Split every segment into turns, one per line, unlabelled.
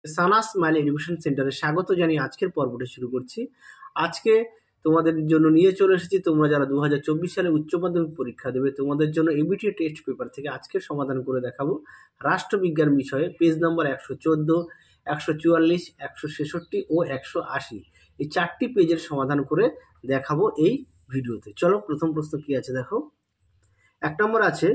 সানা smile education সেন্টারে স্বাগত জানিয়ে আজকের পর্বটি শুরু করছি। আজকে তোমাদের জন্য নিয়ে চলে এসেছি, তোমরা যারা 2024 সালে উচ্চ মাধ্যমিক পরীক্ষা দেবে তোমাদের জন্য এবিটি টেস্ট পেপার থেকে আজকের সমাধান করে দেখাবো। রাষ্ট্রবিজ্ঞান বিষয়ে পেজ নম্বর 114, 144, 166 ও 180 এই 4টি পেজের সমাধান করে দেখাবো এই ভিডিওতে। চলো, প্রথম প্রশ্ন কি আছে দেখো। 1 নম্বর আছে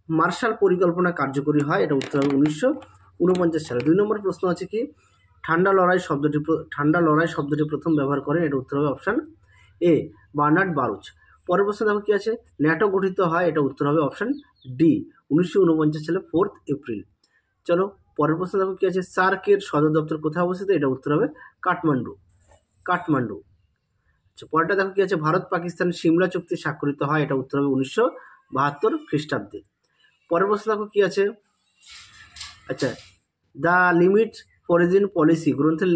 মার্শাল পরিকল্পনা কার্যকরী হয়, এটা উত্তর হবে 1949 সালে। 2 নম্বর প্রশ্ন আছে কি ঠান্ডা লড়াই শব্দটি প্রথম ব্যবহার করেন, এটা উত্তর হবে অপশান এ বার্নার্ড বারুচ। পরের প্রশ্ন দেখো কি আছে ন্যাটো গঠিত হয়, এটা উত্তর হবে অপশান ডি 1949 সালে 4 এপ্রিল। চলো পরের প্রশ্ন দেখো কি আছে সার্কের সদর দপ্তর কোথায় অবস্থিত, এটা উত্তর হবে কাঠমান্ডু। আচ্ছা, পরেরটা দেখো কি আছে ভারত পাকিস্তান সিমলা চুক্তি স্বাক্ষরিত হয়, এটা উত্তর হবে 1972 খ্রিস্টাব্দে। পরের প্রশ্ন দেখো কি আছে আচ্ছা দ্য লিমিট ফরেজিন পলিসি গ্রন্থের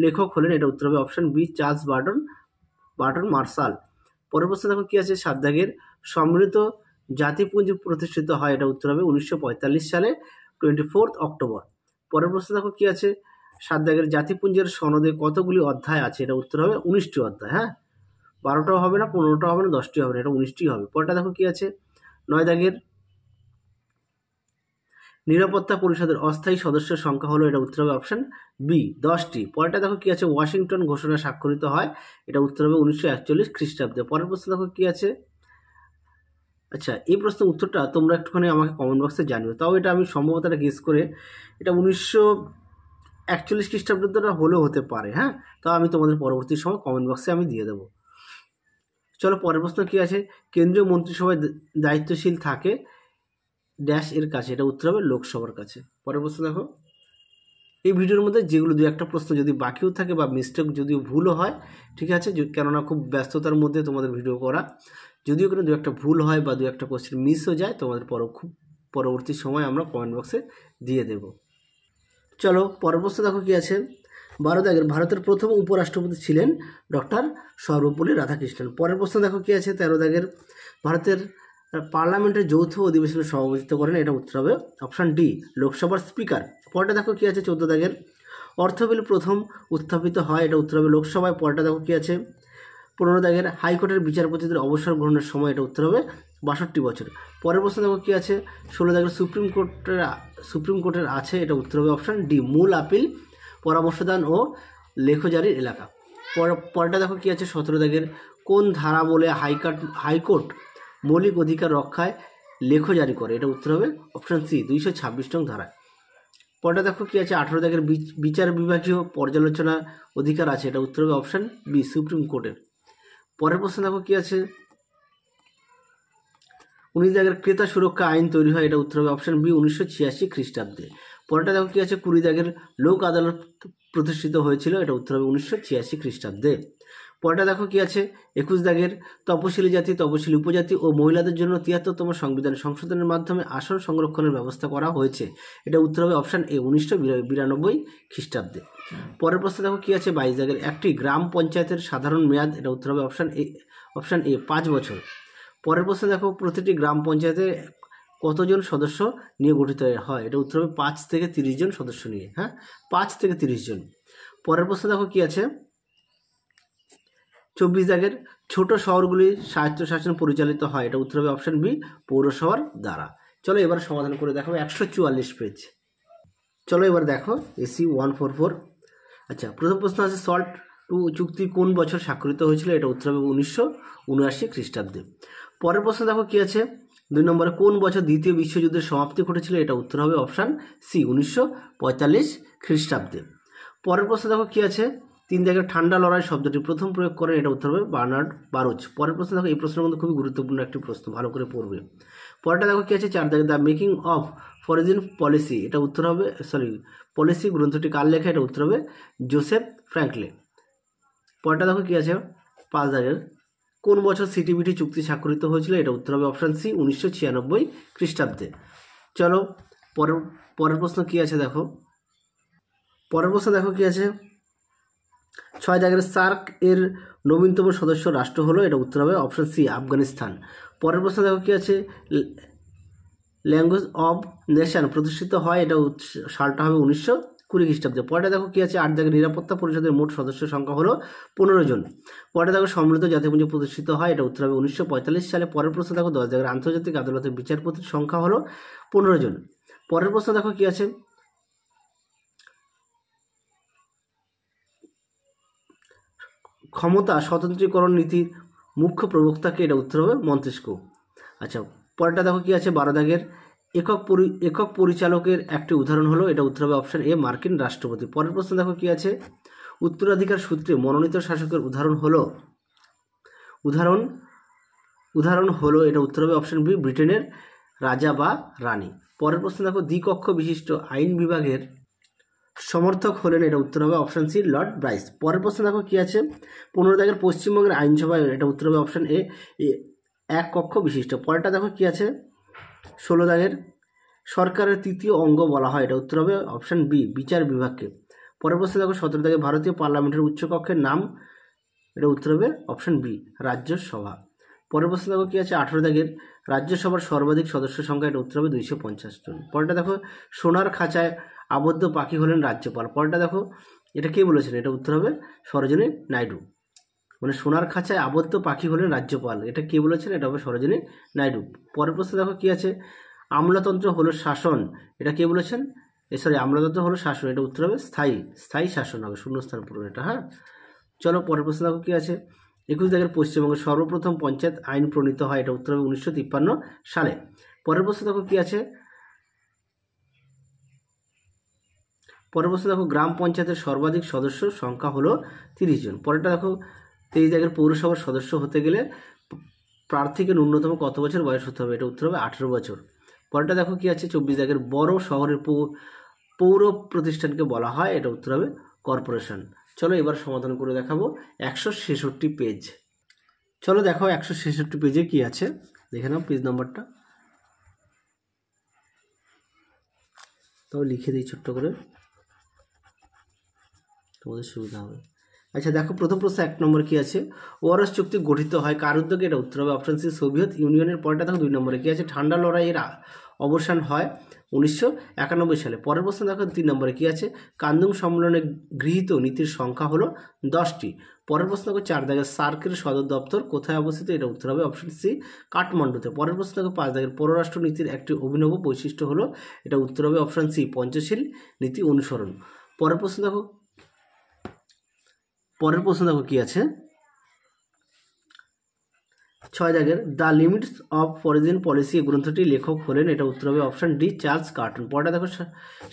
লেখক হলেন, এটা উত্তর হবে option B Charles Burton Marshall. পরের প্রশ্ন দেখো কি আছে সাদ্দাগের সম্মিলিত জাতিপুঞ্জ প্রতিষ্ঠিত হয়, এটা উত্তর হবে 1945 সালে 24 অক্টোবর। পরের প্রশ্ন দেখো কি আছে সাদ্দাগের জাতিপুঞ্জের সনদে কতগুলি অধ্যায় আছে, এটা উত্তর হবে 19টি অধ্যায়। হ্যাঁ, 12টাও হবে না, 15টাও হবে না, 10টি হবে না, এটা 19টি হবে। পরেরটা দেখো কি আছে 9 দাগের নিরাপত্তা পরিষদের অস্থায়ী সদস্যের সংখ্যা হলো, এটা উত্তর হবে অপশান বি 10টি। পরেরটা দেখো কি আছে ওয়াশিংটন ঘোষণা স্বাক্ষরিত হয়, এটা উত্তর হবে 1941 খ্রিস্টাব্দে। পরের প্রশ্ন দেখো কি আছে আচ্ছা এই প্রশ্নের উত্তরটা তোমরা একটুখানি আমাকে কমেন্ট বক্সে জানিও, তাও এটা আমি সম্ভবত এটা গেস করে এটা 1941 খ্রিস্টাব্দটা হলেও হতে পারে। হ্যাঁ, তাও আমি তোমাদের পরবর্তী সময় কমেন্ট বক্সে আমি দিয়ে দেবো। চলো পরের প্রশ্ন কি আছে কেন্দ্রীয় মন্ত্রিসভায় দায়িত্বশীল থাকে ড্যাশ এর কাছে, এটা উত্তর হবে লোকসভার কাছে। পরের প্রশ্ন দেখো এই ভিডিওর মধ্যে যেগুলো 2-1টা প্রশ্ন যদি বাকিও থাকে বা মিস্টেক যদিও ভুলও হয়, ঠিক আছে, কেননা খুব ব্যস্ততার মধ্যে তোমাদের ভিডিও করা, যদিও কোনো 2-1টা ভুল হয় বা 2-1টা কোশ্চেন মিস হয়ে যায় তোমাদের খুব পরবর্তী সময় আমরা কমেন্ট বক্সে দিয়ে দেব। চলো পরের প্রশ্ন দেখো কি আছে 12 দাগের ভারতের প্রথম উপরাষ্ট্রপতি ছিলেন ডক্টর সর্বপল্লী রাধাকৃষ্ণন। পরের প্রশ্ন দেখো কি আছে 13 দাগের ভারতের পার্লামেন্টের যৌথ অধিবেশনে সভাপতিত্ব করেন, এটা উত্তর হবে অপশান ডি লোকসভার স্পিকার। পরেরটা দেখো কি আছে 14 দাগের অর্থ বিল প্রথম উত্থাপিত হয়, এটা উত্তর হবে লোকসভায়। পরেরটা দেখো কি আছে 15 দাগের হাইকোর্টের বিচারপতিদের অবসর গ্রহণের সময়, এটা উত্তর হবে 62 বছর। পরের প্রশ্ন দেখো কি আছে 16 দাগের সুপ্রিম কোর্টের আছে, এটা উত্তর হবে অপশান ডি মূল আপিল পরামর্শদান ও লেখজারির এলাকা। পরেরটা দেখো কি আছে 17 দাগের কোন ধারা বলে হাইকোর্ট মৌলিক অধিকার রক্ষায় লেখ জারি করে, এটা উত্তর হবে অপশান সি 226 নং ধারায়। পরেরটা দেখো কি আছে 18 দাগের বিচার বিভাগীয় পর্যালোচনা অধিকার আছে, এটা উত্তর হবে অপশান বি সুপ্রিম কোর্টের। পরের প্রশ্ন দেখো কি আছে 19 দাগের ক্রেতা সুরক্ষা আইন তৈরি হয়, এটা উত্তর হবে অপশান বি 1986 খ্রিস্টাব্দে। পরেরটা দেখো কি আছে 20 দাগের লোক আদালত প্রতিষ্ঠিত হয়েছিল, এটা উত্তর হবে 1986 খ্রিস্টাব্দে। পরেরটা দেখো কি আছে 21 দাগের তপশিলি জাতি তপশিলি উপজাতি ও মহিলাদের জন্য 73তম সংবিধান সংশোধনের মাধ্যমে আসন সংরক্ষণের ব্যবস্থা করা হয়েছে, এটা উত্তর হবে অপশান এ 1992 খ্রিস্টাব্দে। পরের প্রশ্ন দেখো কি আছে 22 দাগের একটি গ্রাম পঞ্চায়েতের সাধারণ মেয়াদ, এটা উত্তর হবে অপশান এ 5 বছর। পরের প্রশ্ন দেখো প্রতিটি গ্রাম পঞ্চায়েতে কতজন সদস্য নিয়ে গঠিত হয়, এটা উত্তর হবে 5 থেকে 30 জন সদস্য নিয়ে। হ্যাঁ, 5 থেকে 30 জন। পরের প্রশ্ন দেখো কি আছে 24 দাগের ছোট শহরগুলি স্বায়ত্তশাসন পরিচালিত হয়, এটা উত্তর হবে অপশান বি পৌরসভার দ্বারা। চলো এবার সমাধান করে দেখাবো 144 পেজ। চলো এবার দেখো এসি 144। আচ্ছা, প্রথম প্রশ্ন আছে সল্ট টু চুক্তি কোন বছর স্বাক্ষরিত হয়েছিল, এটা উত্তর হবে 1979 খ্রিস্টাব্দে। পরের প্রশ্ন দেখো কি আছে 2 নম্বরে কোন বছর দ্বিতীয় বিশ্বযুদ্ধের সমাপ্তি ঘটেছিল, এটা উত্তর হবে অপশান সি 1945 খ্রিস্টাব্দে। পরের প্রশ্ন দেখো কি আছে 3 দাগের ঠান্ডা লড়াই শব্দটি প্রথম প্রয়োগ করেন, এটা উত্তর হবে বার্নার্ড বারুচ। পরের প্রশ্ন দেখো এই প্রশ্নের মধ্যে খুবই গুরুত্বপূর্ণ একটি প্রশ্ন, ভালো করে পড়বে। পরেরটা দেখো কি আছে 4 দাগের the making of foreign policy, এটা উত্তর হবে পলিসি গ্রন্থটি কার লেখা, এটা উত্তর হবে জোসেফ ফ্র্যাঙ্কলিন। পরেরটা দেখো কি আছে 5 দাগের কোন বছর সিটিবিটি চুক্তি স্বাক্ষরিত হয়েছিল, এটা উত্তর হবে অপশান সি 1996 খ্রিস্টাব্দে। চলো পরের প্রশ্ন কি আছে দেখো কি আছে 6 দাগের সার্ক এর নবীনতম সদস্য রাষ্ট্র হলো, এটা উত্তর হবে অপশান সি আফগানিস্তান। পরের প্রশ্ন দেখো কি আছে ল্যাঙ্গুয়েজ অব নেশন প্রতিষ্ঠিত হয়, এটা সালটা হবে 1920 20 খ্রিস্টাব্দে। পরেরটা দেখো কি আছে, 8 দাগের নিরাপত্তা পরিষদের মোট সদস্যের সংখ্যা হলো 15 জন। পরেরটা দেখো সম্মিলিত জাতিপুঞ্জ প্রতিষ্ঠিত হয়, এটা উত্তর হবে 1945 সালে। পরের প্রশ্ন দেখো 10 দাগের আন্তর্জাতিক আদালতের বিচারপতির সংখ্যা হলো 15 জন। পরের প্রশ্ন দেখো কি আছে, ক্ষমতা স্বতন্ত্রীকরণ নীতির মুখ্য প্রবক্তাকে, এটা উত্তর হবে মন্তেস্কু। আচ্ছা, পরেরটা দেখো কি আছে, 12 দাগের একক পরিচালকের একটি উদাহরণ হলো, এটা উত্তর হবে অপশন এ মার্কিন রাষ্ট্রপতি। পরের প্রশ্ন দেখো কি আছে, উত্তরাধিকার সূত্রে মনোনীত শাসকের উদাহরণ হলো, এটা উত্তর হবে অপশন বি ব্রিটেনের রাজা বা রানী। পরের প্রশ্ন দেখো, দ্বিকক্ষ বিশিষ্ট আইন বিভাগের সমর্থক হলেন, এটা উত্তর হবে অপশন সি লর্ড ব্রাইস। পরের প্রশ্ন দেখো কি আছে, 15 দাগের পশ্চিমবঙ্গের আইনসভায়, এটা উত্তর হবে অপশন এ এক কক্ষ বিশিষ্ট। পরেরটা দেখো কি আছে, 16 দাগের সরকারের তৃতীয় অঙ্গ বলা হয়, এটা উত্তর হবে অপশন বি বিচার বিভাগকে। পরের প্রশ্ন দেখো 17 দাগের ভারতীয় পার্লামেন্টের উচ্চকক্ষের নাম, এটা উত্তর হবে অপশন বি রাজ্যসভা। পরের প্রশ্ন দেখো কি আছে, 18 দাগের রাজ্যসভার সর্বাধিক সদস্য সংখ্যা, এটা উত্তর হবে 250 জন। পরেরটা দেখো, সোনার খাঁচায় আবদ্ধ পাখি হলেন রাজ্যপাল। পরেরটা দেখো, এটা কে বলেছেন, এটা উত্তর হবে সরোজিনী নাইডু। মানে সোনার খাঁচায় আবদ্ধ পাখি হলেন রাজ্যপাল, এটা কে বলেছেন, এটা হবে সরোজিনী নাইডু। পরের প্রশ্ন দেখো কি আছে, আমলাতন্ত্র হলো শাসন, এটা কে বলেছেন, আমলাতন্ত্র হলো শাসন, এটা উত্তর হবে স্থায়ী শাসন হবে, শূন্যস্থান পূরণ এটা। হ্যাঁ, চলো পরের প্রশ্ন দেখো কি আছে, 21 দাগের পশ্চিমবঙ্গের সর্বপ্রথম পঞ্চায়েত আইন প্রণীত হয়, এটা উত্তর হবে 1953 সালে। পরের প্রশ্ন দেখো কি আছে, গ্রাম পঞ্চায়েতের সর্বাধিক সদস্য সংখ্যা হলো 30 জন। পরেরটা দেখো, 23 দাগের পৌরসভার সদস্য হতে গেলে প্রার্থীকে ন্যূনতম কত বছর বয়স হতে হবে, এটা উত্তর হবে 18 বছর। পরেরটা দেখো কি আছে, 24 দাগের বড় শহরের পৌর প্রতিষ্ঠানকে বলা হয়, এটা উত্তর হবে কর্পোরেশন। চলো এবার সমাধান করে দেখাবো 166 পেজ। চলো দেখো 166 পেজে কি আছে, দেখে নাও পেজ নাম্বারটা, তবে লিখে দিই ছোট্ট করে, তোমাদের সুবিধা হবে। আচ্ছা দেখো, প্রথম প্রশ্ন 1 নম্বর কি আছে, ওয়ারস চুক্তি গঠিত হয় কার উদ্যোগে, এটা উত্তর হবে অপশন সি সোভিয়েত ইউনিয়নের। পরেরটা দেখো 2 নম্বরে কি আছে, ঠান্ডা লড়াইয়ের অবসান হয় 1991 সালে। পরের প্রশ্ন দেখো 3 নম্বরে কি আছে, কান্দুং সম্মেলনে গৃহীত নীতির সংখ্যা হলো 10টি। পরের প্রশ্ন দেখো 4 দাগের সার্কের সদর দপ্তর কোথায় অবস্থিত, এটা উত্তর হবে অপশন সি কাঠমান্ডুতে। পরের প্রশ্ন দেখো 5 দাগের পররাষ্ট্র নীতির একটি অভিনব বৈশিষ্ট্য হলো, এটা উত্তর হবে অপশন সি পঞ্চশীল নীতি অনুসরণ। পরের প্রশ্ন দেখো কি আছে, 6 দাগের the limits of foreign policy গ্রন্থটির লেখক হলেন, এটা উত্তর হবে অপশন ডি চার্লস কার্টন। পরেরটা দেখো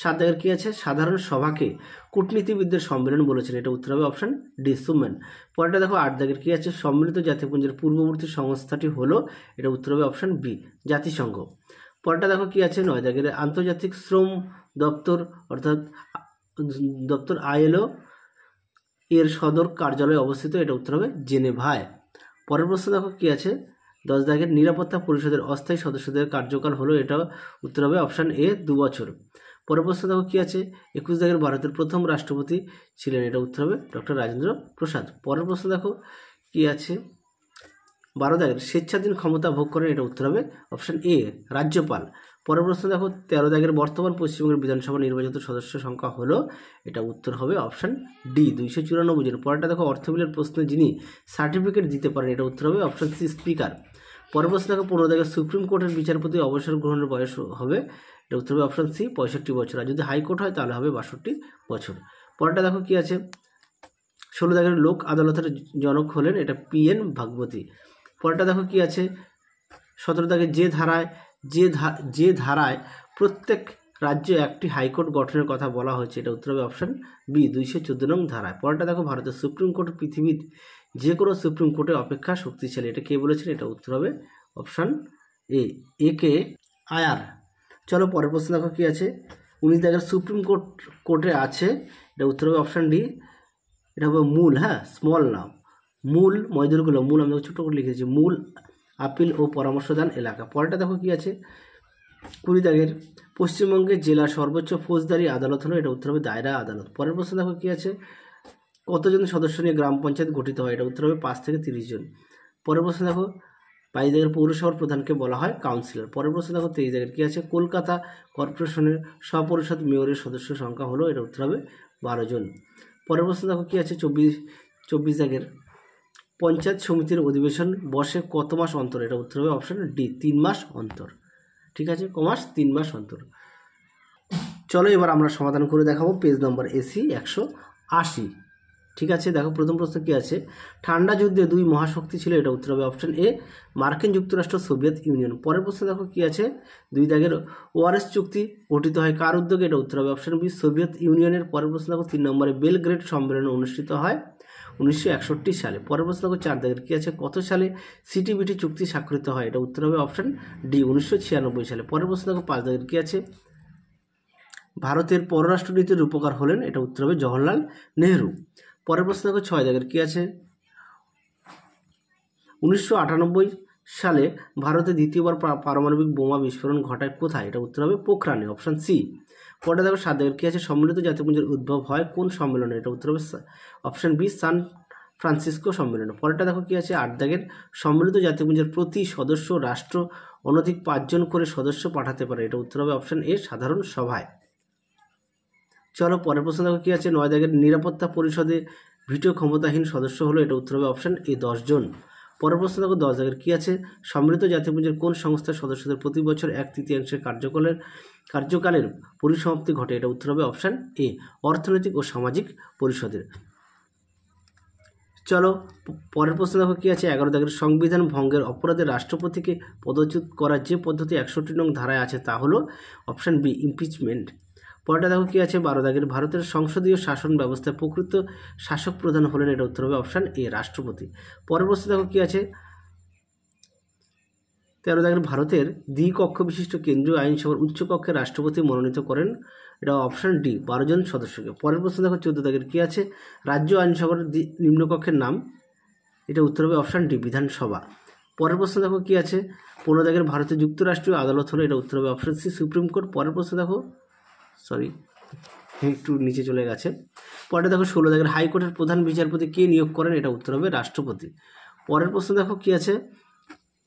7 দাগের কি আছে, সাধারণ সভাকে কূটনীতিবিদদের সম্মেলন বলেছেন, এটা উত্তর হবে অপশন ডি সুম্যান। পরেরটা দেখো 8 দাগের কি আছে, সম্মিলিত জাতিপুঞ্জের পূর্ববর্তী সংস্থাটি হলো, এটা উত্তর হবে অপশন বি জাতিসংঘ। পরেরটা দেখো কি আছে, 9 দাগের আন্তর্জাতিক শ্রম দপ্তর অর্থাৎ দপ্তর ILO এর সদর কার্যালয় অবস্থিত, এটা উত্তর হবে জেনেভায়। পরের প্রশ্ন দেখো কি আছে, 10 দাগের নিরাপত্তা পরিষদের অস্থায়ী সদস্যদের কার্যকাল হলো, এটা উত্তর হবে অপশন এ 2 বছর। পরের প্রশ্ন দেখো কি আছে, 21 দাগের ভারতের প্রথম রাষ্ট্রপতি ছিলেন, এটা উত্তর হবে ডক্টর রাজেন্দ্র প্রসাদ। পরের প্রশ্ন দেখো কি আছে, 12 দাগের স্বেচ্ছাধীন ক্ষমতা ভোগ করেন, এটা উত্তর হবে অপশন এ রাজ্যপাল। পরের প্রশ্ন দেখো 13 দাগের বর্তমান পশ্চিমবঙ্গের বিধানসভা নির্বাচিত সদস্য সংখ্যা হলো, এটা উত্তর হবে অপশন ডি 294 জন। পরেরটা দেখো অর্থ বিলের প্রশ্নে যিনি সার্টিফিকেট দিতে পারেন, এটা উত্তর হবে অপশন সি স্পিকার। পরের প্রশ্ন দেখো 15 দাগের সুপ্রিম কোর্টের বিচারপতি অবসর গ্রহণের বয়স হবে, এটা উত্তর হবে অপশন সি 65 বছর, আর যদি হাইকোর্ট হয় তাহলে হবে 62 বছর। পরেরটা দেখো কি আছে, 16 দাগের লোক আদালতের জনক হলেন, এটা PN ভাগবতী। পরেরটা দেখো কি আছে, 17 দাগের যে ধারায় প্রত্যেক রাজ্যে একটি হাইকোর্ট গঠনের কথা বলা হয়েছে, এটা উত্তর হবে অপশন বি 214 নং ধারায়। পরেরটা দেখো, ভারতের সুপ্রিম কোর্ট পৃথিবীর যে কোনো সুপ্রিম কোর্টের অপেক্ষা শক্তিশালী, এটা কে বলেছেন, এটা উত্তর হবে অপশন এ কে আয়ার। চলো পরের প্রশ্ন দেখো কি আছে, 19 দাগের সুপ্রিম কোর্টে আছে, এটা উত্তর হবে অপশন ডি, এটা হবে মূল, হ্যাঁ স্মল নাম, মূল ময়দুরগুলো মূল, আমি ছোটো করে লিখেছি, মূল আপিল ও পরামর্শদান এলাকা। পরেরটা দেখো কি আছে, 20 দাগের পশ্চিমবঙ্গের জেলার সর্বোচ্চ ফৌজদারি আদালত হলো, এটা উত্তর হবে দায়রা আদালত। পরের প্রশ্ন দেখো কি আছে, কতজন সদস্য নিয়ে গ্রাম পঞ্চায়েত গঠিত হয়, এটা উত্তর হবে 5 থেকে 30 জন। পরের প্রশ্ন দেখো 22 দাগের পৌরসভার প্রধানকে বলা হয় কাউন্সিলর। পরের প্রশ্ন দেখো 23 দাগের কী আছে, কলকাতা কর্পোরেশনের স্বপরিষদ মেয়রের সদস্য সংখ্যা হলো, এটা উত্তর হবে 12 জন। পরের প্রশ্ন দেখো কী আছে, 24 দাগের পঞ্চায়েত সমিতির অধিবেশন বসে কত মাস অন্তর, এটা উত্তর হবে অপশন ডি 3 মাস অন্তর। ঠিক আছে, কমাস 3 মাস অন্তর। চলো এবার আমরা সমাধান করে দেখাবো পেজ নম্বর এসি 180। ঠিক আছে, দেখো প্রথম প্রশ্ন কী আছে, ঠান্ডা যুদ্ধে 2 মহাশক্তি ছিল, এটা উত্তর হবে অপশন এ মার্কিন যুক্তরাষ্ট্র সোভিয়েত ইউনিয়ন। পরের প্রশ্ন দেখো কী আছে, 2 দাগের ওয়ারেস চুক্তি গঠিত হয় কার উদ্যোগে, এটা উত্তর হবে অপশন বি সোভিয়েত ইউনিয়নের। পরের প্রশ্ন দেখো 3 নম্বরে বেলগ্রেড সম্মেলন অনুষ্ঠিত হয় 1961 সালে। পরের প্রশ্ন দেখো 4 দাগের কী আছে, কত সালে সিটিবিটি চুক্তি স্বাক্ষরিত হয়, এটা উত্তর হবে অপশন ডি 1996 সালে। পরের প্রশ্ন দেখো 5 দাগের কী আছে, ভারতের পররাষ্ট্রনীতির রূপকার হলেন, এটা উত্তর হবে জওহরলাল নেহরু। পরের প্রশ্ন দেখো 6 দাগের কী আছে, 1998 সালে ভারতে দ্বিতীয়বার পারমাণবিক বোমা বিস্ফোরণ ঘটায় কোথায়, এটা উত্তর হবে পোখরানে, অপশন সি। পরের দেখো 7 দাগের কী আছে, সম্মিলিত জাতিপুঞ্জের উদ্ভব হয় কোন সম্মেলনে, এটা উত্তর হবে অপশন বি সান ফ্রান্সিসকো সম্মেলনে। পরেরটা দেখো কী আছে, 8 দাগের সম্মিলিত জাতিপুঞ্জের প্রতি সদস্য রাষ্ট্র অনধিক 5 জন করে সদস্য পাঠাতে পারে, এটা উত্তর হবে অপশন এ সাধারণ সভায়। চলো পরের প্রশ্ন দেখো কী আছে, 9 দাগের নিরাপত্তা পরিষদে ভিটো ক্ষমতাহীন সদস্য হলো, এটা উত্তর হবে অপশন এ 10 জন। পরের প্রশ্ন দেখো 10 দাগের কী আছে, সম্মিলিত জাতিপুঞ্জের কোন সংস্থার সদস্যদের প্রতি বছর 1/3 কার্যকালের পরিসমাপ্তি ঘটে, এটা উত্তর হবে অপশন এ অর্থনৈতিক ও সামাজিক পরিষদের। চলো পরের প্রশ্ন দেখো কী আছে, 11 দাগের সংবিধান ভঙ্গের অপরাধে রাষ্ট্রপতিকে পদচ্যুত করার যে পদ্ধতি 61 নং ধারায় আছে তা হলো অপশন বি ইমপিচমেন্ট। পরেরটা দেখো কী আছে, 12 দাগের ভারতের সংসদীয় শাসন ব্যবস্থায় প্রকৃত শাসক প্রধান হলেন, এটা উত্তর হবে অপশন এ রাষ্ট্রপতি। পরের প্রশ্ন দেখো কী আছে, 13 দাগের ভারতের দ্বিকক্ষ বিশিষ্ট কেন্দ্রীয় আইনসভার উচ্চকক্ষে রাষ্ট্রপতি মনোনীত করেন, এটা অপশন ডি 12 জন সদস্যকে। পরের প্রশ্ন দেখো 14 দাগের কী আছে, রাজ্য আইনসভার নিম্নকক্ষের নাম, এটা উত্তর হবে অপশন ডি বিধানসভা। পরের প্রশ্ন দেখো কী আছে, 15 দাগের ভারতের যুক্তরাষ্ট্রীয় আদালত হলো, এটা উত্তর হবে অপশন সি সুপ্রিম কোর্ট। পরের প্রশ্ন দেখো একটু নিচে চলে গেছে। পরেরটা দেখো 16 দাগের হাইকোর্টের প্রধান বিচারপতি কে নিয়োগ করেন, এটা উত্তর হবে রাষ্ট্রপতি। পরের প্রশ্ন দেখো কী আছে,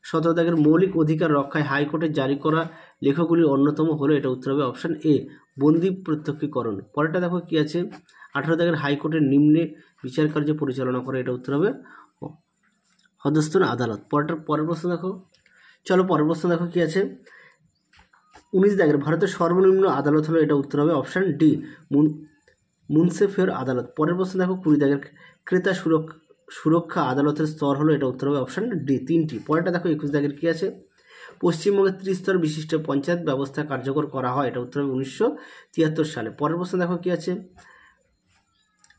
17 দাগের মৌলিক অধিকার রক্ষায় হাইকোর্টের জারি করা লেখগুলির অন্যতম হলো, এটা উত্তর হবে অপশন এ বন্দি প্রত্যক্ষীকরণ। পরেরটা দেখো কী আছে, 18 দাগের হাইকোর্টের নিম্নে বিচার কার্য পরিচালনা করে, এটা উত্তর হবে অধস্তন আদালত। পরের প্রশ্ন দেখো, চলো পরের প্রশ্ন দেখো কী আছে, 19 দাগের ভারতের সর্বনিম্ন আদালত হলো, এটা উত্তর হবে অপশন ডি মুন্সেফের আদালত। পরের প্রশ্ন দেখো 20 দাগের ক্রেতা সুরক্ষা আদালতের স্তর হলো, এটা উত্তর হবে অপশন ডি 3টি। পরেরটা দেখো 21 দাগের কী আছে, পশ্চিমবঙ্গে ত্রিস্তর বিশিষ্ট পঞ্চায়েত ব্যবস্থা কার্যকর করা হয়, এটা উত্তর হবে 1973 সালে। পরের প্রশ্ন দেখো কী আছে,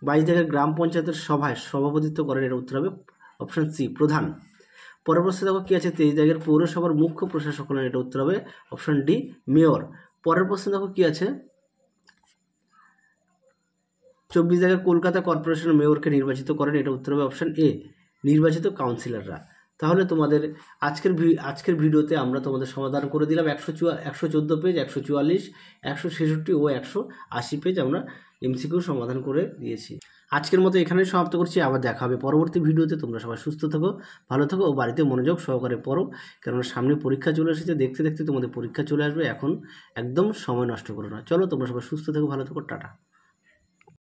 22 দাগের গ্রাম পঞ্চায়েতের সভায় সভাপতিত্ব করেন, এটা উত্তর হবে অপশন সি প্রধান। পরের প্রশ্ন দেখো কী আছে, 23 দাগের পৌরসভার মুখ্য প্রশাসক হলেন, এটা উত্তর হবে অপশন ডি মেয়র। পরের প্রশ্ন দেখো কী আছে, 24 দাগের কলকাতা কর্পোরেশনের মেয়রকে নির্বাচিত করেন, এটা উত্তর হবে অপশন এ নির্বাচিত কাউন্সিলররা। তাহলে তোমাদের আজকের ভিডিওতে আমরা তোমাদের সমাধান করে দিলাম 114 পেজ, 144, 166 ও 180 পেজ আমরা এমসিকিউ সমাধান করে দিয়েছি। আজকের মতো এখানেই সমাপ্ত করছি, আবার দেখা হবে পরবর্তী ভিডিওতে। তোমরা সবাই সুস্থ থাকো, ভালো থাকো ও বাড়িতে মনোযোগ সহকারে পড়ো, কেননা সামনে পরীক্ষা চলে এসেছে, দেখতে দেখতে তোমাদের পরীক্ষা চলে আসবে, এখন একদম সময় নষ্ট করো না। চলো তোমরা সবাই সুস্থ থাকো, ভালো থাকো, টাটা।